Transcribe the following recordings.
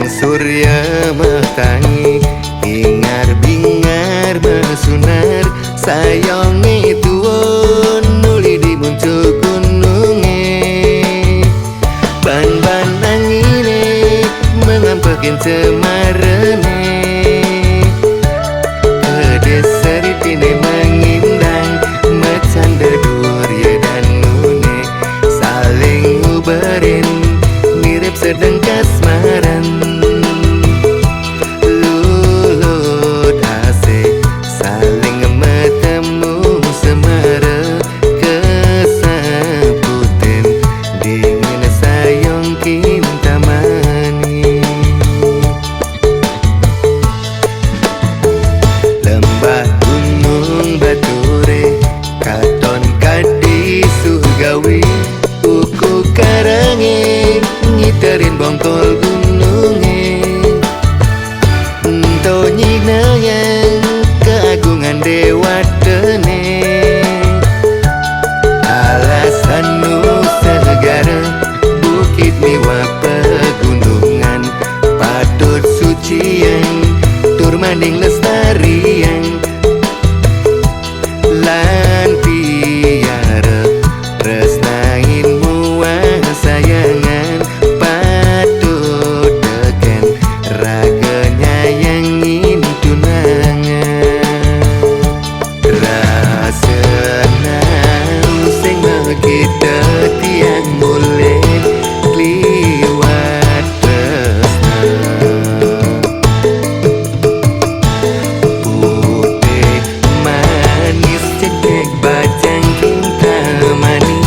surya metangi hingar bingar mesunar sayonge tuwon nuli di muncul gununge ban-ban angine mengampekin cemarene kedeseritine mengindang mecanda durya dan nune saling nguberin mirip sedang kasmaran lulut asik saling metemu semara kesaputin dingin sayong kinta mani lembah gunung bature katon kadi surgawi uku karange ngiterin bongkol gununge ento nyinayang keagungan dewa dene alasan nu segara bukit miwa pegunungan patut sucian tur manding lestarian lan piara resnain muang sayangan patut deken raganya yang ingin tunangan rasana sing kita tiang boleh liwat tresna putih manis cekek bajang cinta mani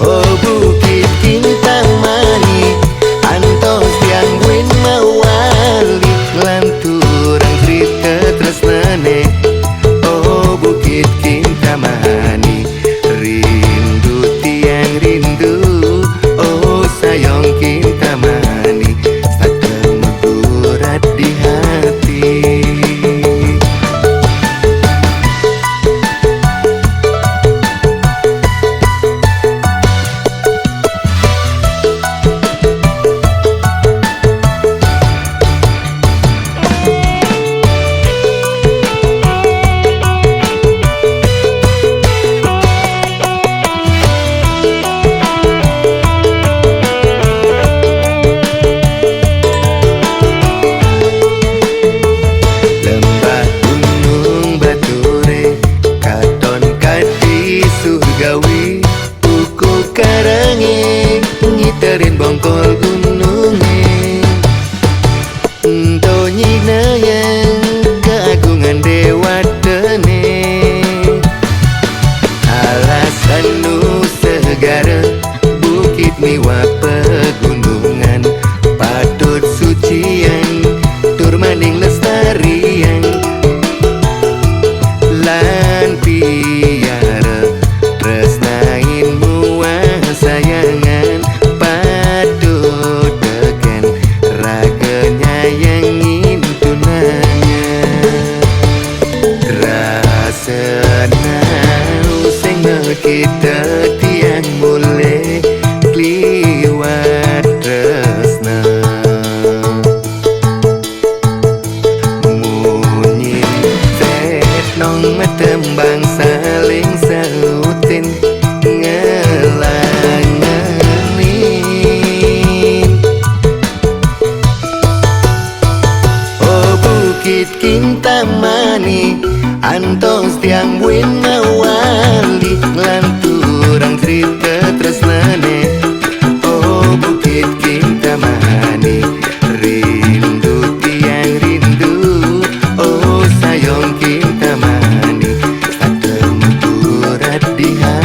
oh bukit kintang mani antos tiang win mawali lanturang cerita tresnane oh bukit kinta mani rindu tiang rindu oh sayang kinta mani sakem berat di hati lembah gunung bature katon kadi surgawi uku karange ngiterin bongkol gununge ento nyinayang keagungan dewa dene alasan nu segara bukit miwa pegunungan patut sucian tur manding lestarian lan piara tresnain muang sayangan patut deken raganya yang ingin tunangan rasana sing kita tiang boleh liwat tresna munyin set nong metembang saling sautin ngelanganin oh bukit kinta mani antos tiang win mawali lanturang cerita tresnane oh bukit kinta mani rindu tiang rindu oh sayang kinta mani sakem berat di hati